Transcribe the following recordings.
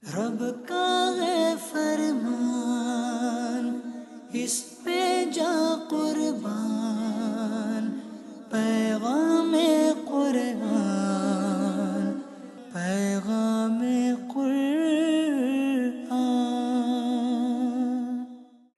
رب کا ہے فرمان، اس پہ جا قربان، پیغام قرآن، پیغام قرآن۔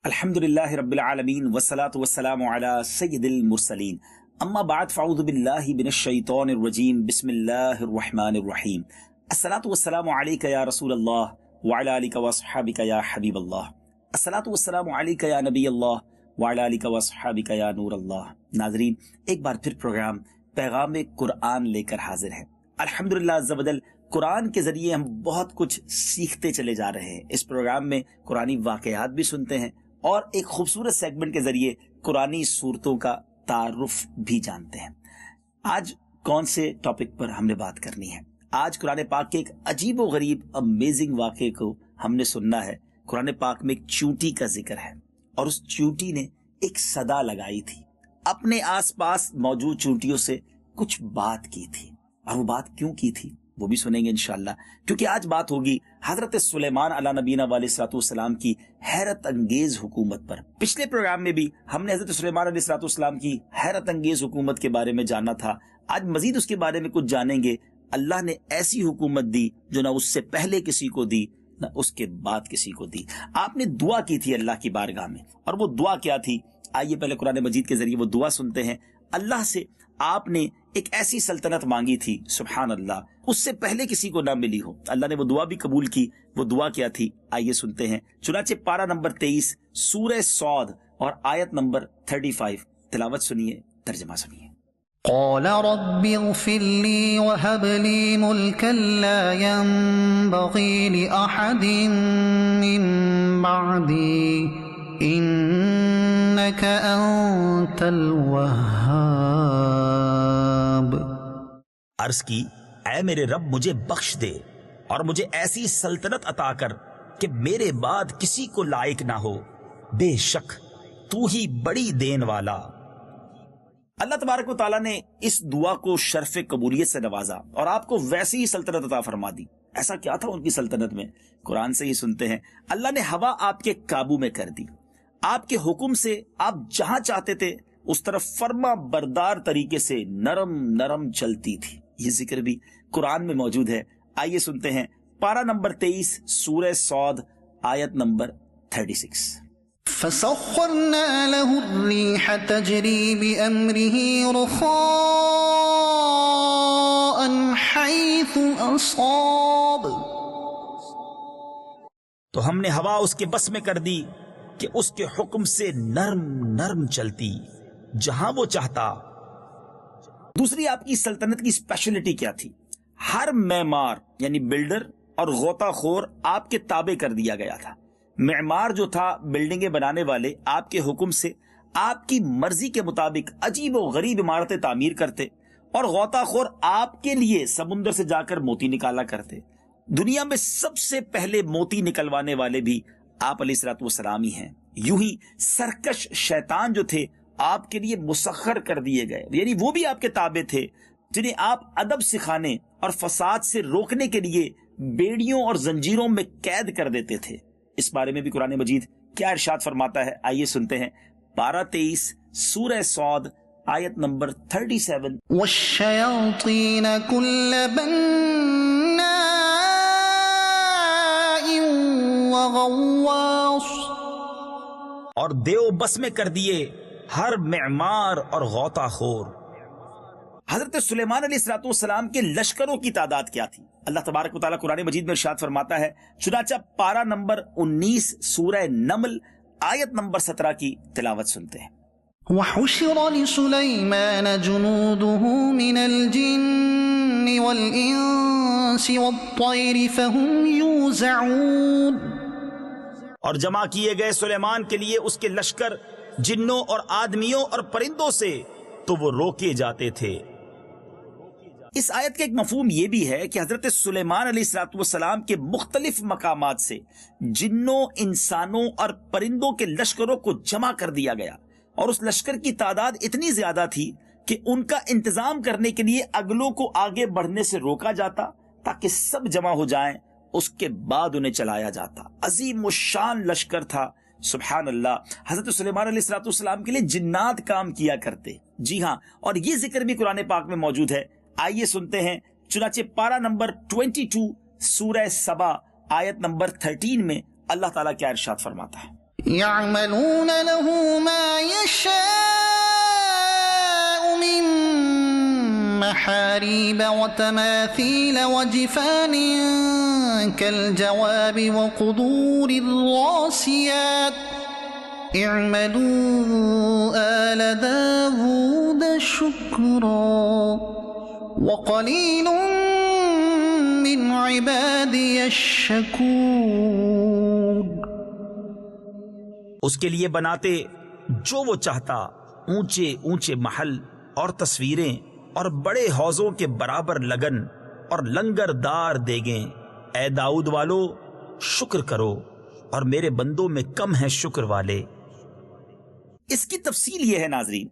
الحمدللہ رب العالمین والصلاة والسلام علی سید المرسلین، اما بعد فاعوذ باللہ من الشیطان الرجیم، بسم اللہ الرحمن الرحیم۔ الصلاة والسلام علیک یا رسول اللہ وعلی آلک واصحابک یا حبیب اللہ، الصلاة والسلام علیک یا نبی اللہ وعلی آلک واصحابک یا نور اللہ۔ ناظرین، ایک بار پھر پروگرام پیغام قرآن لے کر حاضر ہے۔ الحمدللہ عز و جل، قرآن کے ذریعے ہم بہت کچھ سیکھتے چلے جا رہے ہیں۔ اس پروگرام میں قرآنی واقعات بھی سنتے ہیں اور ایک خوبصورت سیگمنٹ کے ذریعے قرآنی صورتوں کا تعارف بھی جانتے ہیں۔ آج کون سے ٹاپک پر ہم نے بات کرنی ہے؟ آج قرآن پاک کے ایک عجیب و غریب امیزنگ واقعے کو ہم نے سننا ہے۔ قرآن پاک میں ایک چونٹی کا ذکر ہے اور اس چونٹی نے ایک صدا لگائی تھی، اپنے آس پاس موجود چونٹیوں سے کچھ بات کی تھی، اور وہ بات کیوں کی تھی وہ بھی سنیں گے انشاءاللہ، کیونکہ آج بات ہوگی حضرت سلیمان علیہ نبینا علیہ الصلوۃ والسلام کی حیرت انگیز حکومت پر۔ پچھلے پروگرام میں بھی ہم نے حضرت سلیمان علیہ الصلوۃ والسلام کی حیرت انگیز حکومت کے بارے میں جانا تھا۔ آج مزید اس کے بارے میں کچھ جانیں گے۔ اللہ نے ایسی حکومت دی جو نہ اس سے پہلے کسی کو دی نہ اس کے بعد کسی کو دی۔ آپ نے دعا کی تھی اللہ کی بارگاہ میں، اور وہ دعا کیا تھی؟ آئیے پہلے قرآن مجید کے ذریعے وہ دعا سنتے ہیں۔ اللہ سے آپ نے ایک ایسی سلطنت مانگی تھی، سبحان اللہ، اس سے پہلے کسی کو نہ ملی ہو۔ اللہ نے وہ دعا بھی قبول کی۔ وہ دعا کیا تھی؟ آئیے سنتے ہیں۔ چنانچہ پارہ نمبر 23 سورہ صاد اور آیت نمبر 35، تلاوت سنیے، ترجمہ سنیے۔ قال رب اغفر لي وهب لي ملكا لا ينبغي لأحد من بعدي إنك أنت الوهاب۔ عرض کی، اے میرے رب مجھے بخش دے اور مجھے ایسی سلطنت عطا کر کہ میرے بعد کسی کو لائق نہ ہو، بے شک تو ہی بڑی دین والا۔ اللہ تبارک و تعالیٰ نے اس دعا کو شرف قبولیت سے نوازا اور آپ کو ویسی ہی سلطنت عطا فرما دی۔ ایسا کیا تھا ان کی سلطنت میں؟ قرآن سے ہی سنتے ہیں۔ اللہ نے ہوا آپ کے قابو میں کر دی، آپ کے حکم سے آپ جہاں چاہتے تھے اس طرف فرما بردار طریقے سے نرم نرم چلتی تھی۔ یہ ذکر بھی قرآن میں موجود ہے۔ آئیے سنتے ہیں پارہ نمبر 23 سورہ صاد آیت نمبر 36۔ فسخرنا له الريح تجري بأمره رخاء حيث أصاب۔ تو ہم نے ہوا اس کے بس میں کر دی کہ اس کے حکم سے نرم نرم چلتی جہاں وہ چاہتا۔ دوسری آپ کی سلطنت کی اسپیشلٹی کیا تھی؟ ہر معمار یعنی بلڈر اور غوطہ خور آپ کے تابع کر دیا گیا تھا۔ معمار جو تھا، بلڈنگیں بنانے والے، آپ کے حکم سے آپ کی مرضی کے مطابق عجیب و غریب عمارتیں تعمیر کرتے، اور غوطہ خور آپ کے لیے سمندر سے جا کر موتی نکالا کرتے۔ دنیا میں سب سے پہلے موتی نکلوانے والے بھی آپ علیہ الصلوۃ والسلام ہی ہیں۔ یوں ہی سرکش شیطان جو تھے آپ کے لیے مسخر کر دیے گئے، یعنی وہ بھی آپ کے تابع تھے، جنہیں آپ ادب سکھانے اور فساد سے روکنے کے لیے بیڑیوں اور زنجیروں میں قید کر دیتے تھے۔ اس بارے میں بھی قرآن مجید کیا ارشاد فرماتا ہے؟ آئیے سنتے ہیں پارہ 23 سورہ صاد آیت نمبر 37۔ والشیاطین کل بناء وغواص۔ اور دیو بس میں کر دیے ہر معمار اور غوطہ خور۔ حضرت سلیمان علیہ الصلوۃ والسلام کے لشکروں کی تعداد کیا تھی؟ اللہ تبارک و تعالیٰ قرآن مجید میں ارشاد فرماتا ہے، چنانچہ پارہ نمبر 19 سورہ نمل آیت نمبر 17 کی تلاوت سنتے ہیں۔ وحشر لسليمان جنوده من الجن والإنس والطير فهم يوزعون۔ اور جمع کیے گئے سلیمان کے لیے اس کے لشکر جنوں اور آدمیوں اور پرندوں سے، تو وہ روکے جاتے تھے۔ اس آیت کا ایک مفہوم یہ بھی ہے کہ حضرت سلیمان علیہ الصلوۃ والسلام کے مختلف مقامات سے جنوں، انسانوں اور پرندوں کے لشکروں کو جمع کر دیا گیا، اور اس لشکر کی تعداد اتنی زیادہ تھی کہ ان کا انتظام کرنے کے لیے اگلوں کو آگے بڑھنے سے روکا جاتا تاکہ سب جمع ہو جائیں اس کے بعد انہیں چلایا جاتا. عظیم الشان لشکر تھا. سبحان اللہ. حضرت سلیمان علیہ السلام کے لیے جنات کام کیا کرتے. جی ہاں, اور یہ ذکر بھی قرآن پاک میں موجود ہے. آئیے سنتے ہیں. چنانچہ پارہ نمبر 22 سورہ سبا آیت نمبر 13 میں اللہ تعالیٰ کیا ارشاد فرماتا ہے. يعملون له ما يشاء من محاريب وتماثيل وجفان كالجواب وقدور الراسيات اعملوا آل داود شكرا وقليل من عبادي الشكور. اس کے لیے بناتے جو وہ چاہتا اونچے اونچے محل اور تصویریں اور بڑے حوضوں کے برابر لگن اور لنگر دار دیگیں. اے داؤد والو شکر کرو اور میرے بندوں میں کم ہیں شکر والے. اس کی تفصیل یہ ہے ناظرین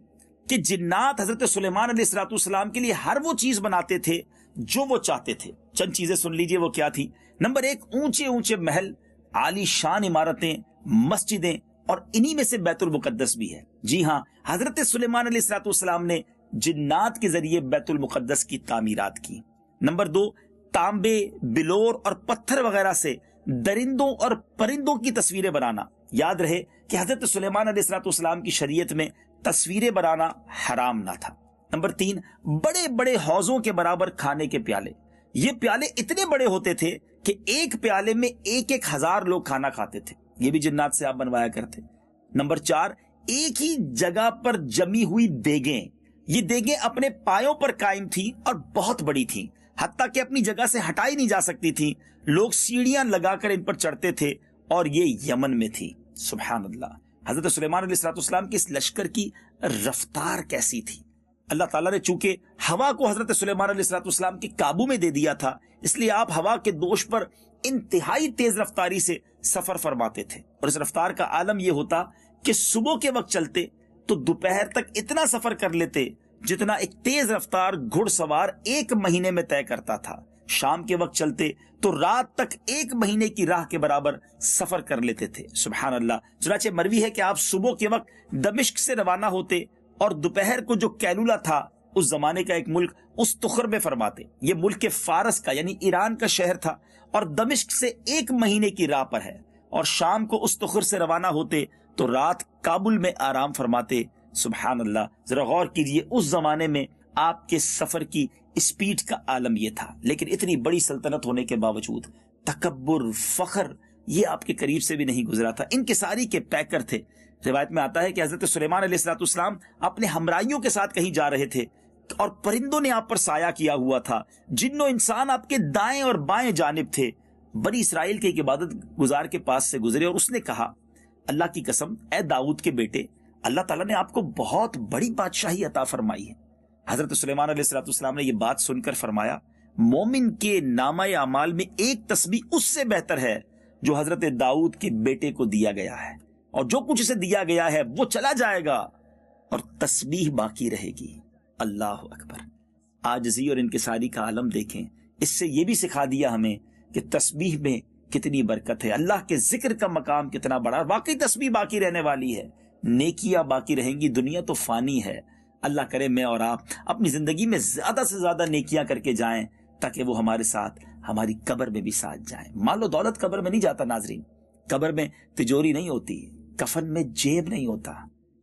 کہ جنات حضرت سلیمان علیہ السلام کے لیے ہر وہ چیز بناتے تھے جو وہ چاہتے تھے. چند چیزیں سن لیجئے وہ کیا تھی. نمبر 1, اونچے اونچے محل, عالی شان عمارتیں, مسجدیں, اور انہی میں سے بیت المقدس بھی ہے. جی ہاں, حضرت سلیمان علیہ السلام نے جنات کے ذریعے بیت المقدس کی تعمیرات کی. نمبر 2, تانبے, بلور اور پتھر وغیرہ سے درندوں اور پرندوں کی تصویریں بنانا. یاد رہے کہ حضرت سلیمان علیہ السلام کی شریعت میں تصویریں بنانا حرام نہ تھا. نمبر 3, بڑے بڑے حوضوں کے برابر کھانے کے پیالے. یہ پیالے اتنے بڑے ہوتے تھے کہ ایک پیالے میں 1,000 لوگ کھانا کھاتے تھے. یہ بھی جنات سے آپ بنوایا کرتے. نمبر 4, ایک ہی جگہ پر جمی ہوئی دیگیں. یہ دیگیں اپنے پایوں پر قائم تھی اور بہت بڑی تھیں, حتیٰ کہ اپنی جگہ سے ہٹائی نہیں جا سکتی تھی. لوگ سیڑھیاں لگا کر ان پر چڑھتے تھے اور یہ یمن میں تھی. سبحان اللہ. حضرت سلیمان علیہ السلام کی اس لشکر کی رفتار کیسی تھی. اللہ تعالیٰ نے چونکہ ہوا کو حضرت سلیمان علیہ السلام کے قابو میں دے دیا تھا, اس لیے آپ ہوا کے دوش پر انتہائی تیز رفتاری سے سفر فرماتے تھے. اور اس رفتار کا عالم یہ ہوتا کہ صبح کے وقت چلتے تو دوپہر تک اتنا سفر کر لیتے جتنا ایک تیز رفتار گھڑ سوار 1 مہینے میں طے کرتا تھا. شام کے وقت چلتے تو رات تک 1 مہینے کی راہ کے برابر سفر کر لیتے تھے. سبحان اللہ. چنانچہ مروی ہے کہ آپ صبح کے وقت دمشق سے روانہ ہوتے اور دوپہر کو جو کیلولا تھا اس زمانے کا ایک ملک استخر میں فرماتے. یہ ملک کے فارس کا یعنی ایران کا شہر تھا اور دمشق سے 1 مہینے کی راہ پر ہے. اور شام کو استخر سے روانہ ہوتے تو رات کابل میں آرام فرماتے. سبحان اللہ. ذرا غور کیجئے, اس زمانے میں آپ کے سفر کی اسپیڈ کا عالم یہ تھا. لیکن اتنی بڑی سلطنت ہونے کے باوجود تکبر, فخر یہ آپ کے قریب سے بھی نہیں گزرا تھا. انکساری کے پیکر تھے. روایت میں آتا ہے کہ حضرت سلیمان علیہ السلام اپنے ہمراہیوں کے ساتھ کہیں جا رہے تھے اور پرندوں نے آپ پر سایہ کیا ہوا تھا. جن و انسان آپ کے دائیں اور بائیں جانب تھے. بنی اسرائیل کے ایک عبادت گزار کے پاس سے گزرے اور اس نے کہا, اللہ کی قسم اے داؤد کے بیٹے, اللہ تعالیٰ نے آپ کو بہت بڑی بادشاہی عطا فرمائی ہے. حضرت سلیمان علیہ السلام نے یہ بات سن کر فرمایا, مومن کے نامہ اعمال میں ایک تسبیح اس سے بہتر ہے جو حضرت داؤد کے بیٹے کو دیا گیا ہے, اور جو کچھ اسے دیا گیا ہے وہ چلا جائے گا اور تسبیح باقی رہے گی. اللہ اکبر. عاجزی اور انکساری کا عالم دیکھیں. اس سے یہ بھی سکھا دیا ہمیں کہ تسبیح میں کتنی برکت ہے, اللہ کے ذکر کا مقام کتنا بڑا. واقعی تسبیح باقی رہنے والی ہے, نیکیاں باقی رہیں گی. دنیا تو فانی ہے. اللہ کرے میں اور آپ اپنی زندگی میں زیادہ سے زیادہ نیکیاں کر کے جائیں تاکہ وہ ہمارے ساتھ ہماری قبر میں بھی ساتھ جائیں. مال و دولت قبر میں نہیں جاتا ناظرین. قبر میں تجوری نہیں ہوتی, کفن میں جیب نہیں ہوتا,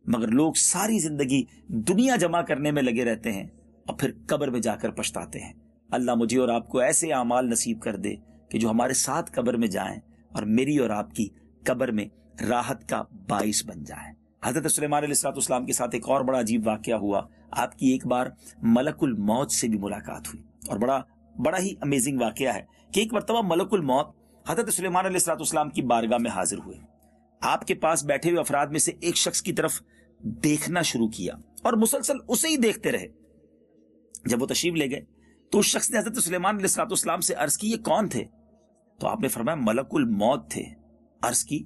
مگر لوگ ساری زندگی دنیا جمع کرنے میں لگے رہتے ہیں اور پھر قبر میں جا کر پچھتاتے ہیں. اللہ مجھے اور آپ کو ایسے اعمال نصیب کر دے کہ جو ہمارے ساتھ قبر میں جائیں اور میری اور آپ کی قبر میں راحت کا باعث بن جائیں. حضرت سلیمان علیہ السلام کے ساتھ ایک اور بڑا عجیب واقعہ ہوا. آپ کی ایک بار ملک الموت سے بھی ملاقات ہوئی اور بڑا ہی امیزنگ واقعہ ہے کہ ایک مرتبہ ملک الموت حضرت سلیمان علیہ السلام کی بارگاہ میں حاضر ہوئے. آپ کے پاس بیٹھے ہوئے افراد میں سے ایک شخص کی طرف دیکھنا شروع کیا اور مسلسل اسے ہی دیکھتے رہے. جب وہ تشریف لے گئے تو اس شخص نے حضرت سلیمان علیہ السلام سے عرض کی, یہ کون تھے؟ تو آپ نے فرمایا ملک الموت تھے. عرض کی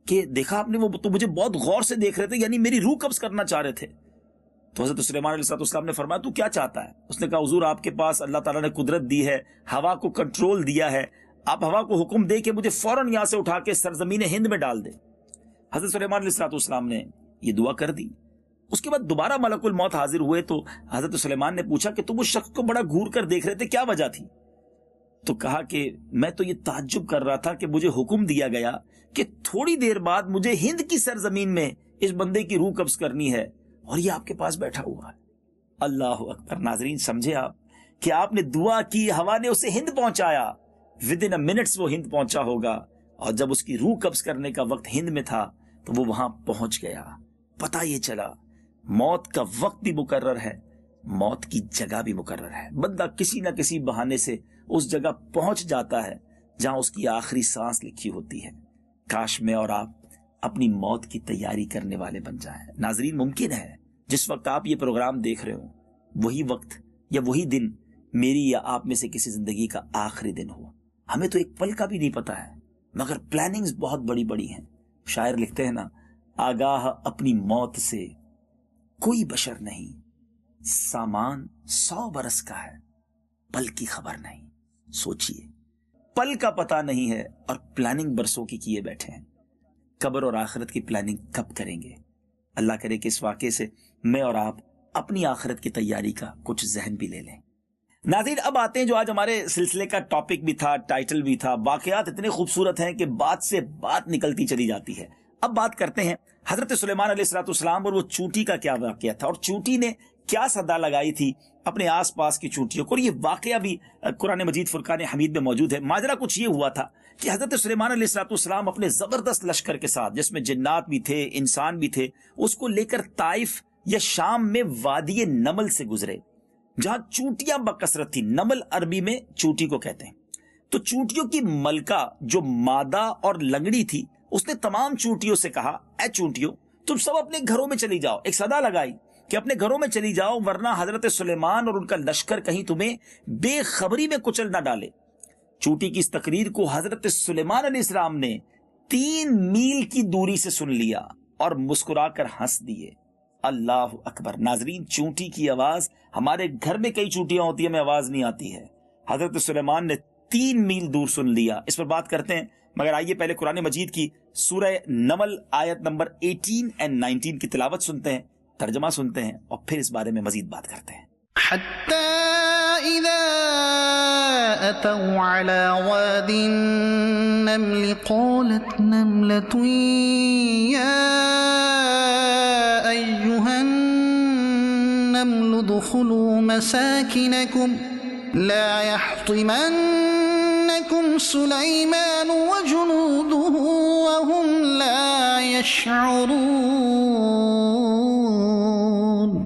کہ دیکھا آپ نے, وہ تو مجھے بہت غور سے دیکھ رہے تھے, یعنی میری روح قبض کرنا چاہ رہے تھے. تو حضرت سلیمان علیہ السلام نے فرمایا تو کیا چاہتا ہے؟ اس نے کہا حضور آپ کے پاس اللہ تعالیٰ نے قدرت دی ہے, ہوا کو کنٹرول دیا ہے, آپ ہوا کو حکم دے کہ مجھے فوراً یہاں سے اٹھا کے سرزمین ہند میں ڈال دے۔ حضرت سلیمان علیہ السلام نے یہ دعا کر دی۔ اس کے بعد دوبارہ ملک الموت حاضر ہوئے تو حضرت سلیمان نے پوچھا کہ تم اس شخص کو بڑا گھور کر دیکھ رہے تھے، کیا وجہ تھی؟ تو کہا کہ میں تو یہ تعجب کر رہا تھا کہ مجھے حکم دیا گیا کہ تھوڑی دیر بعد مجھے ہند کی سرزمین میں اس بندے کی روح قبض کرنی ہے، اور یہ آپ کے پاس بیٹھا ہوا ہے۔ اللہ اکبر۔ ناظرین سمجھے آپ کہ آپ نے دعا کی، ہوا نے اسے ہند پہنچایا، ود ان منٹس وہ ہند پہنچا ہوگا، اور جب اس کی روح قبض کرنے کا وقت ہند میں تھا تو وہ وہاں پہنچ گیا۔ پتہ یہ چلا موت کا وقت بھی مقرر ہے، موت کی جگہ بھی مقرر ہے۔ بندہ کسی نہ کسی بہانے سے اس جگہ پہنچ جاتا ہے جہاں اس کی آخری سانس لکھی ہوتی ہے۔ کاش میں اور آپ اپنی موت کی تیاری کرنے والے بن جائیں۔ ناظرین ممکن ہے جس وقت آپ یہ پروگرام دیکھ رہے ہوں وہی وقت یا وہی دن میری یا آپ میں سے کسی زندگی کا آخری دن ہو۔ ہمیں تو ایک پل کا بھی نہیں پتا ہے، مگر پلاننگز بہت بڑی بڑی ہیں۔ شاعر لکھتے ہیں نا، آگاہ اپنی موت سے کوئی بشر نہیں، سامان 100 برس کا ہے، پل کی خبر نہیں۔ سوچئے، پل کا پتہ نہیں ہے اور پلاننگ برسوں کی کیے بیٹھے ہیں۔ قبر اور آخرت کی پلاننگ کب کریں گے؟ اللہ کرے کہ اس واقعے سے میں اور آپ اپنی آخرت کی تیاری کا کچھ ذہن بھی لے لیں۔ ناظرین اب آتے ہیں جو آج ہمارے سلسلے کا ٹاپک بھی تھا، ٹائٹل بھی تھا۔ واقعات اتنے خوبصورت ہیں کہ بات سے بات نکلتی چلی جاتی ہے۔ اب بات کرتے ہیں حضرت سلیمان علیہ السلام اور وہ چونٹی کا کیا واقعہ تھا، اور چونٹی نے کیا صدا لگائی تھی اپنے آس پاس کی چونٹیوں کو۔ اور یہ واقعہ بھی قرآن مجید فرقان حمید میں موجود ہے۔ ماجرا کچھ یہ ہوا تھا کہ حضرت سلیمان علیہ السلام اپنے زبردست لشکر کے ساتھ، جس میں جنات بھی تھے، انسان بھی تھے، اس کو لے کر طائف یا شام میں وادی نمل سے گزرے، جہاں چونٹیاں بکثرت تھی۔ نمل عربی میں چونٹی کو کہتے ہیں۔ تو چونٹیوں کی ملکہ جو مادہ اور لنگڑی تھی، اس نے تمام چونٹیوں سے کہا، اے چونٹیوں تم سب اپنے گھروں میں چلی جاؤ۔ ایک صدا لگائی کہ اپنے گھروں میں چلی جاؤ، ورنہ حضرت سلیمان اور ان کا لشکر کہیں تمہیں بے خبری میں کچل نہ ڈالے۔ چونٹی کی اس تقریر کو حضرت سلیمان علیہ السلام نے 3 میل کی دوری سے سن لیا اور مسکرا کر ہنس دیے۔ اللہ اکبر۔ ناظرین چونٹی کی آواز، ہمارے گھر میں کئی چونٹیاں ہوتی ہیں، ہمیں آواز نہیں آتی ہے، حضرت سلیمان نے 3 میل دور سن لیا۔ اس پر بات کرتے ہیں، مگر آئیے پہلے قرآن مجید کی سورہ نمل آیت نمبر 18 اور 19 کی تلاوت سنتے ہیں، ترجمہ سنتے ہیں، اور پھر اس بارے میں مزید بات کرتے ہیں۔ حتى إذا أتوا على واد النمل قالت نملة يا أيها النمل ادخلوا مساكنكم لا يحطمنكم سليمان وجنوده وهم لا يشعرون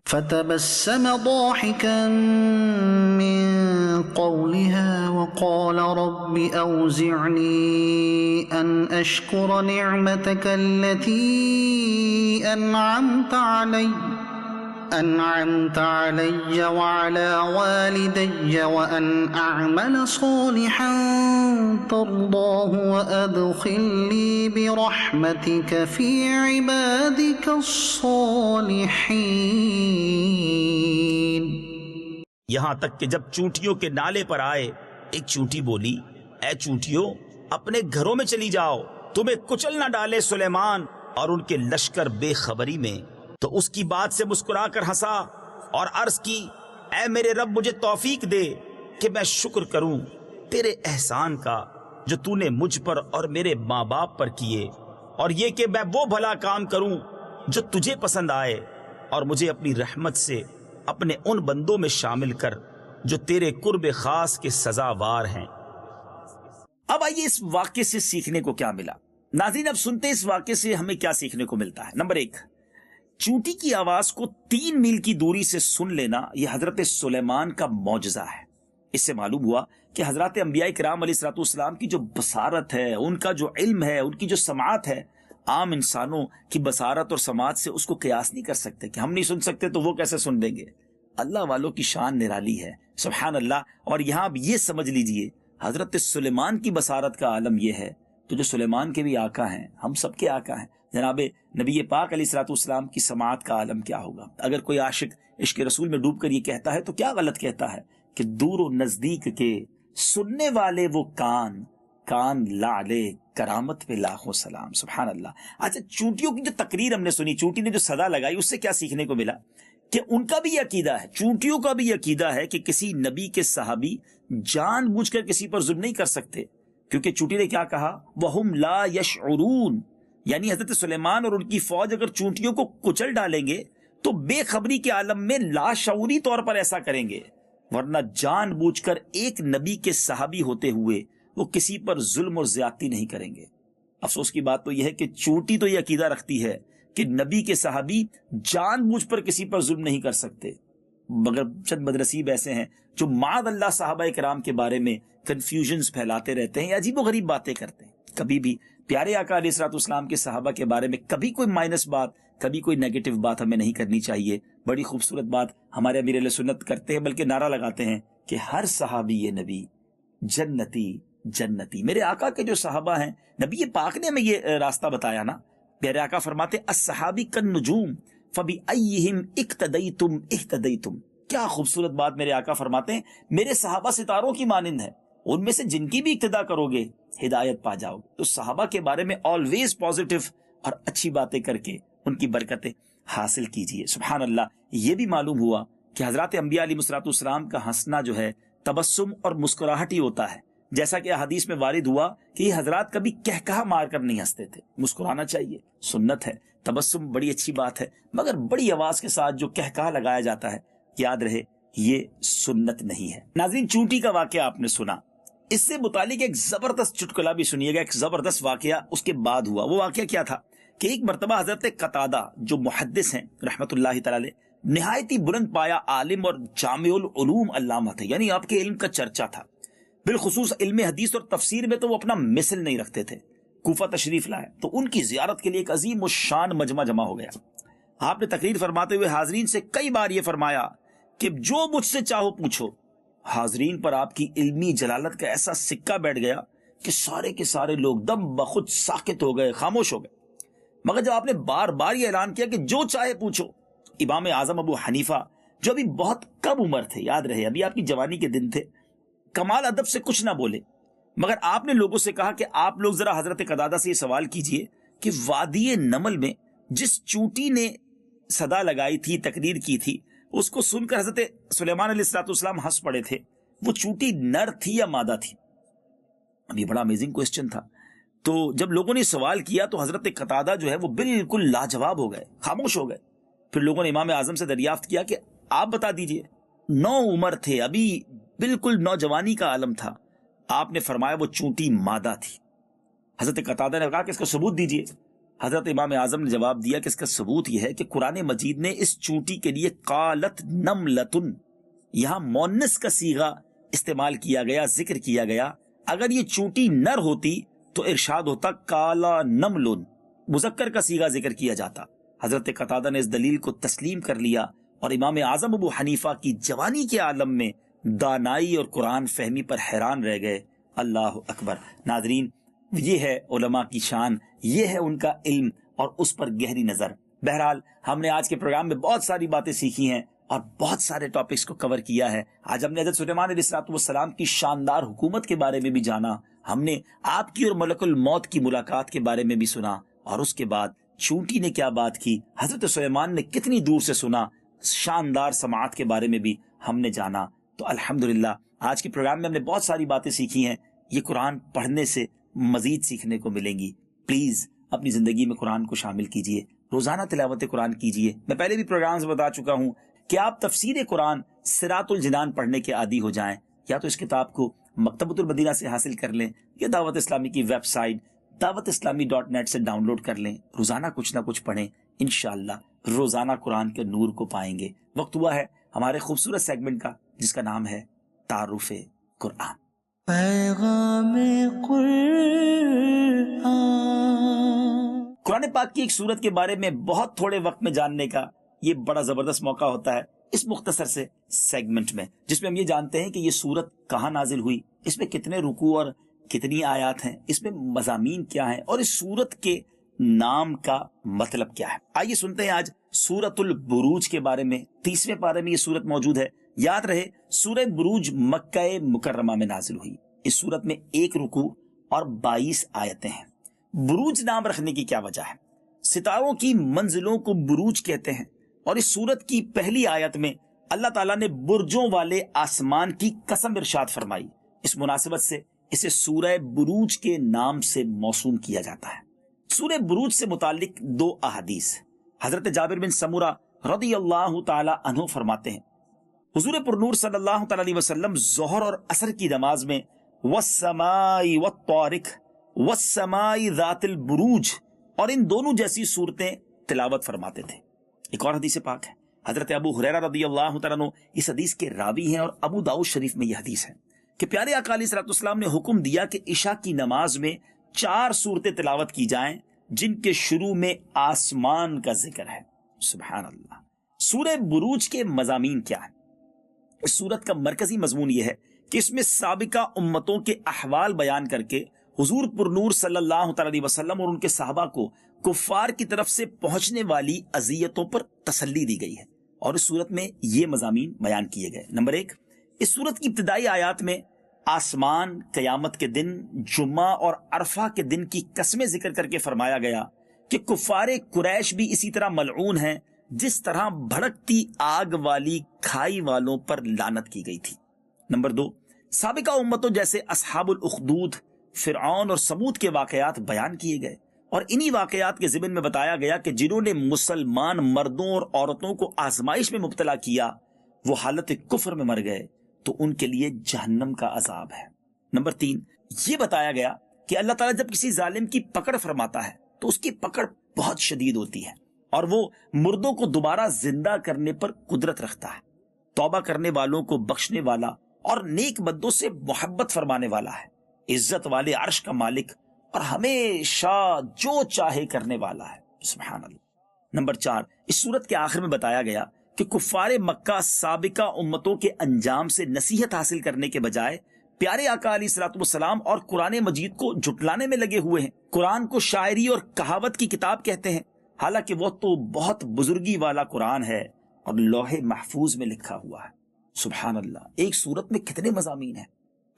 فتبسم ضاحكا من قولها وقال رب أوزعني أن أشكر نعمتك التي أنعمت علي وعلى والدي وأن أعمل صالحا ترضاه وأدخلني برحمتك في عبادك الصالحين۔ یہاں تک کہ جب چونٹیوں کے نالے پر آئے، ایک چونٹی بولی، اے چونٹیوں اپنے گھروں میں چلی جاؤ، تمہیں کچل نہ ڈالے سلیمان اور ان کے لشکر بے خبری میں۔ تو اس کی بات سے مسکرا کر ہنسا اور عرض کی، اے میرے رب مجھے توفیق دے کہ میں شکر کروں تیرے احسان کا جو تو نے مجھ پر اور میرے ماں باپ پر کیے، اور یہ کہ میں وہ بھلا کام کروں جو تجھے پسند آئے، اور مجھے اپنی رحمت سے اپنے ان بندوں میں شامل کر جو تیرے قرب خاص کے سزاوار ہیں۔ اب آئیے اس واقعے سے سیکھنے کو کیا ملا۔ ناظرین اب سنتے ہیں اس واقعے سے ہمیں کیا سیکھنے کو ملتا ہے۔ نمبر 1، چونٹی کی آواز کو 3 میل کی دوری سے سن لینا یہ حضرت سلیمان کا معجزہ ہے۔ اس سے معلوم ہوا کہ حضرات انبیاء کرام علیہ السلام کی جو بصارت ہے، ان کا جو علم ہے، ان کی جو سماعت ہے، عام انسانوں کی بصارت اور سماعت سے اس کو قیاس نہیں کر سکتے کہ ہم نہیں سن سکتے تو وہ کیسے سن لیں گے۔ اللہ والوں کی شان نرالی ہے، سبحان اللہ۔ اور یہاں اب یہ سمجھ لیجئے حضرت سلیمان کی بصارت کا عالم یہ ہے تو جو سلیمان کے بھی آقا ہیں، ہم سب کے آقا ہیں، جناب نبی پاک علیہ السلام کی سماعت کا عالم کیا ہوگا۔ اگر کوئی عاشق عشق رسول میں ڈوب کر یہ کہتا ہے تو کیا غلط کہتا ہے کہ دور و نزدیک کے سننے والے وہ کان کان لعلے کرامت پہ لاکھوں سلام. سبحان اللہ. اچھا چونٹیوں کی جو تقریر ہم نے سنی، چونٹی نے جو صدا لگائی، اس سے کیا سیکھنے کو ملا؟ کہ ان کا بھی یہ عقیدہ ہے، چونٹیوں کا بھی یہ عقیدہ ہے کہ کسی نبی کے صحابی جان بوجھ کر کسی پر ظلم نہیں کر سکتے، کیونکہ چونٹی نے کیا کہا؟ وَهُمْ لَا يَشْعُرُونَ، یعنی حضرت سلیمان اور ان کی فوج اگر چونٹیوں کو کچل ڈالیں گے تو بے خبری کے عالم میں لاشعوری طور پر ایسا کریں گے، ورنہ جان بوجھ کر ایک نبی کے صحابی ہوتے ہوئے وہ کسی پر ظلم اور زیادتی نہیں کریں گے. افسوس کی بات تو یہ ہے کہ چونٹی تو یہ عقیدہ رکھتی ہے کہ نبی کے صحابی جان بوجھ پر کسی پر ظلم نہیں کر سکتے، مگر چند بدنصیب ایسے ہیں جو معاذ اللہ صحابہ کرام کے بارے میں کنفیوژنز پھیلاتے رہتے ہیں یا عجیب و غریب باتیں کرتے ہیں. کبھی بھی پیارے آقا علیہ الصلوۃ والسلام کے صحابہ کے بارے میں کبھی کوئی مائنس بات، کبھی کوئی نیگیٹو بات ہمیں نہیں کرنی چاہیے. بڑی خوبصورت بات ہمارے امیر اہل سنت کرتے ہیں، بلکہ نعرہ لگاتے ہیں کہ ہر صحابی یہ نبی جنتی جنتی. میرے آقا کے جو صحابہ ہیں، نبی پاک نے ہمیں یہ راستہ بتایا نا. پیارے آقا فرماتے الصحابی کالنجوم فبأیہم اقتدیتم اہتدیتم. کیا خوبصورت بات میرے آقا فرماتے ہیں، میرے صحابہ ستاروں کی مانند ہے، ان میں سے جن کی بھی اقتدا کرو گے ہدایت پا جاؤ گے. تو صحابہ کے بارے میں آلویز پازیٹو اور اچھی باتیں کر کے ان کی برکتیں حاصل کیجئے. سبحان اللہ. یہ بھی معلوم ہوا کہ حضرات انبیاء علیہ الصلوۃ والسلام کا ہنسنا جو ہے تبسم اور مسکراہٹ ہی ہوتا ہے، جیسا کہ حدیث میں وارد ہوا کہ یہ حضرات کبھی کہکہا مار کر نہیں ہنستے تھے. مسکرانا چاہیے، سنت ہے، تبسم بڑی اچھی بات ہے، مگر بڑی آواز کے ساتھ جو کہکہا لگایا جاتا ہے، یاد رہے یہ سنت نہیں ہے. ناظرین، چونٹی کا واقعہ آپ نے سنا، اس سے متعلق ایک زبردست چٹکلا بھی سنیے گا. ایک زبردست واقعہ اس کے بعد ہوا. وہ واقعہ کیا تھا کہ ایک مرتبہ حضرت قتادہ جو محدث ہیں رحمت اللہ تعالی علیہ، نہایت ہی بلند پایا عالم اور جامع العلوم علامہ تھے، یعنی آپ کے علم کا چرچا تھا. بالخصوص علم حدیث اور تفسیر میں تو وہ اپنا مثل نہیں رکھتے تھے. کوفہ تشریف لائے تو ان کی زیارت کے لیے ایک عظیم الشان مجمع جمع ہو گیا. آپ نے تقریر فرماتے ہوئے حاضرین سے کئی بار یہ فرمایا کہ جو مجھ سے چاہو پوچھو. حاضرین پر آپ کی علمی جلالت کا ایسا سکہ بیٹھ گیا کہ سارے کے سارے لوگ دم بخود ساکت ہو گئے، خاموش ہو گئے. مگر جب آپ نے بار بار یہ اعلان کیا کہ جو چاہے پوچھو، امام اعظم ابو حنیفہ جو ابھی بہت کم عمر تھے، یاد رہے ابھی آپ کی جوانی کے دن تھے، کمال ادب سے کچھ نہ بولے، مگر آپ نے لوگوں سے کہا کہ آپ لوگ ذرا حضرت قتادہ سے یہ سوال کیجئے کہ وادی نمل میں جس چونٹی نے صدا لگائی تھی، تقریر کی تھی، اس کو سن کر حضرت سلیمان علیہ الصلوۃ والسلام ہنس پڑے تھے، وہ چونٹی نر تھی یا مادہ تھی؟ اب یہ بڑا امیزنگ کوسچن تھا. تو جب لوگوں نے سوال کیا تو حضرت قتادہ جو ہے وہ بالکل لاجواب ہو گئے، خاموش ہو گئے. پھر لوگوں نے امام اعظم سے دریافت کیا کہ آپ بتا دیجئے. 9 عمر تھے، ابھی بالکل نوجوانی کا عالم تھا. آپ نے فرمایا وہ چونٹی مادہ تھی. حضرت قتادہ نے کہا کہ اس کا ثبوت دیجئے. حضرت امام اعظم نے جواب دیا کہ اس کا ثبوت یہ ہے کہ قرآن مجید نے اس چونٹی کے لیے قالت نملتن، یہاں مونس کا صیغہ استعمال کیا گیا، ذکر کیا گیا. اگر یہ چونٹی نر ہوتی تو ارشاد ہوتا کالا نملن، مذکر کا صیغہ ذکر کیا جاتا. حضرت قتادہ نے اس دلیل کو تسلیم کر لیا اور امام اعظم ابو حنیفہ کی جوانی کے عالم میں دانائی اور قرآن فہمی پر حیران رہ گئے. اللہ اکبر. ناظرین، یہ ہے علماء کی شان، یہ ہے ان کا علم اور اس پر گہری نظر. بہرحال ہم نے آج کے پروگرام میں بہت ساری باتیں سیکھی ہیں اور بہت سارے ٹاپکس کو کور کیا ہے. آج ہم نے حضرت سلیمان علیہ الصلوۃ والسلام کی شاندار حکومت کے بارے میں بھی جانا، ہم نے آپ کی اور ملک الموت کی ملاقات کے بارے میں بھی سنا، اور اس کے بعد چونٹی نے کیا بات کی، حضرت سلیمان نے کتنی دور سے سنا، شاندار سماعت کے بارے میں بھی ہم نے جانا. تو الحمدللہ آج کے پروگرام میں ہم نے بہت ساری باتیں سیکھی ہیں. یہ قرآن پڑھنے سے مزید سیکھنے کو ملیں گی. پلیز اپنی زندگی میں قرآن کو شامل کیجئے، روزانہ تلاوت قرآن کیجئے. میں پہلے بھی پروگرامز بتا چکا ہوں کہ آپ تفسیر قرآن صراط الجنان پڑھنے کے عادی ہو جائیں، یا تو اس کتاب کو مکتبۃ المدینہ سے حاصل کر لیں یا دعوت اسلامی کی ویب سائٹ dawatIslami.net سے ڈاؤن لوڈ کر لیں. روزانہ کچھ نہ کچھ پڑھیں، انشاءاللہ روزانہ قرآن کے نور کو پائیں گے. وقت ہوا ہے ہمارے خوبصورت سیگمنٹ کا جس کا نام ہے تعارف قرآن. پیغام قرآن. قرآن پاک کی ایک سورت کے بارے میں بہت تھوڑے وقت میں جاننے کا یہ بڑا زبردست موقع ہوتا ہے اس مختصر سے سیگمنٹ میں، جس میں ہم یہ جانتے ہیں کہ یہ سورت کہاں نازل ہوئی، اس میں کتنے رکوع اور کتنی آیات ہیں، اس میں مضامین کیا ہیں، اور اس سورت کے نام کا مطلب کیا ہے. آئیے سنتے ہیں آج سورۃ البروج کے بارے میں. 30ویں پارے میں یہ سورت موجود ہے. یاد رہے سورہ بروج مکہ مکرمہ میں نازل ہوئی. اس سورت میں 1 رکوع اور 22 آیتیں ہیں۔ بروج نام رکھنے کی کیا وجہ ہے؟ ستاروں کی منزلوں کو بروج کہتے ہیں، اور اس سورت کی پہلی آیت میں اللہ تعالیٰ نے برجوں والے آسمان کی قسم ارشاد فرمائی۔ اس مناسبت سے اسے سورہ بروج کے نام سے موسوم کیا جاتا ہے۔ سورہ بروج سے متعلق 2 احادیث۔ حضرت جابر بن سمورہ رضی اللہ تعالی عنہ فرماتے ہیں، حضور پرنور صلی اللہ تعالی علیہ وسلم ظہر اور عصر کی نماز میں والسماء والطارق والسماء ذات البروج اور ان دونوں جیسی صورتیں تلاوت فرماتے تھے۔ ایک اور حدیث پاک ہے، حضرت ابو ہریرہ رضی اللہ تعالیٰ عنہ اس حدیث کے راوی ہیں، اور ابو داؤد شریف میں یہ حدیث ہے کہ پیارے آقا علیہ الصلوۃ والسلام نے حکم دیا کہ عشاء کی نماز میں 4 صورتیں تلاوت کی جائیں جن کے شروع میں آسمان کا ذکر ہے۔ سبحان اللہ۔ سورہ بروج کے مضامین کیا ہیں؟ اس سورت کا مرکزی مضمون یہ ہے کہ اس میں سابقہ امتوں کے احوال بیان کر کے حضور پرنور صلی اللہ تعالی علیہ وسلم اور ان کے صحابہ کو کفار کی طرف سے پہنچنے والی اذیتوں پر تسلی دی گئی ہے، اور اس سورت میں یہ مضامین بیان کیے گئے۔ نمبر 1، اس سورت کی ابتدائی آیات میں آسمان، قیامت کے دن، جمعہ اور عرفہ کے دن کی قسمیں ذکر کر کے فرمایا گیا کہ کفار قریش بھی اسی طرح ملعون ہیں جس طرح بھڑکتی آگ والی کھائی والوں پر لعنت کی گئی تھی۔ نمبر 2، سابقہ امتوں جیسے اصحاب الاخدود، فرعون اور سمود کے واقعات بیان کیے گئے، اور انہی واقعات کے ضمن میں بتایا گیا کہ جنہوں نے مسلمان مردوں اور عورتوں کو آزمائش میں مبتلا کیا وہ حالت کفر میں مر گئے تو ان کے لیے جہنم کا عذاب ہے۔ نمبر 3، یہ بتایا گیا کہ اللہ تعالیٰ جب کسی ظالم کی پکڑ فرماتا ہے تو اس کی پکڑ بہت شدید ہوتی ہے، اور وہ مردوں کو دوبارہ زندہ کرنے پر قدرت رکھتا ہے، توبہ کرنے والوں کو بخشنے والا اور نیک بندوں سے محبت فرمانے والا ہے، عزت والے عرش کا مالک اور ہمیشہ جو چاہے کرنے والا ہے۔ سبحان اللہ۔ نمبر 4، اس سورت کے آخر میں بتایا گیا کہ کفار مکہ سابقہ امتوں کے انجام سے نصیحت حاصل کرنے کے بجائے پیارے آقا علیہ الصلوۃ والسلام اور قرآن مجید کو جھٹلانے میں لگے ہوئے ہیں۔ قرآن کو شاعری اور کہاوت کی کتاب کہتے ہیں، حالانکہ وہ تو بہت بزرگی والا قرآن ہے اور لوح محفوظ میں لکھا ہوا ہے۔ سبحان اللہ۔ ایک سورت میں کتنے مضامین ہیں،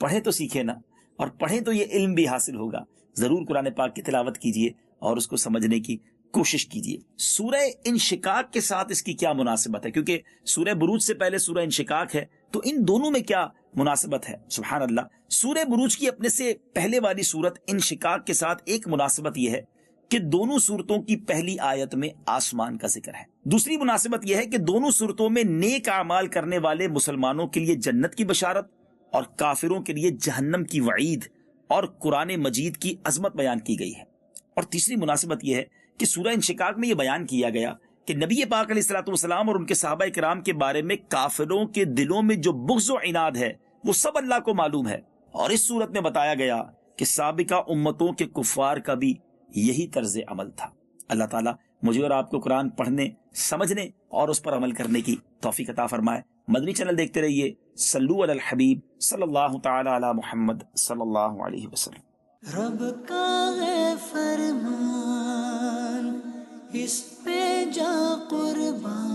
پڑھیں تو سیکھیں نا، اور پڑھیں تو یہ علم بھی حاصل ہوگا۔ ضرور قرآن پاک کی تلاوت کیجئے اور اس کو سمجھنے کی کوشش کیجئے۔ سورہ انشقاق کے ساتھ اس کی کیا مناسبت ہے؟ کیونکہ سورہ بروج سے پہلے سورہ انشقاق ہے، تو ان دونوں میں کیا مناسبت ہے؟ سبحان اللہ۔ سورہ بروج کی اپنے سے پہلے والی سورت انشقاق کے ساتھ ایک مناسبت یہ ہے کہ دونوں صورتوں کی پہلی آیت میں آسمان کا ذکر ہے۔ دوسری مناسبت یہ ہے کہ دونوں صورتوں میں نیک اعمال کرنے والے مسلمانوں کے لیے جنت کی بشارت اور کافروں کے لیے جہنم کی وعید اور قرآن مجید کی عظمت بیان کی گئی ہے۔ اور تیسری مناسبت یہ ہے کہ سورہ انشقاق میں یہ بیان کیا گیا کہ نبی پاک علیہ الصلوۃ والسلام اور ان کے صحابہ کرام کے بارے میں کافروں کے دلوں میں جو بغض و عناد ہے وہ سب اللہ کو معلوم ہے، اور اس صورت میں بتایا گیا کہ سابقہ امتوں کے کفار کا بھی یہی طرز عمل تھا۔ اللہ تعالیٰ مجھے اور آپ کو قرآن پڑھنے، سمجھنے اور اس پر عمل کرنے کی توفیق عطا فرمائے۔ مدنی چینل دیکھتے رہیے۔ صلو علی الحبیب صلی اللہ تعالی علی محمد صلی اللہ علیہ وسلم۔ رب کا ہے فرمان، اس پہ جا قربان۔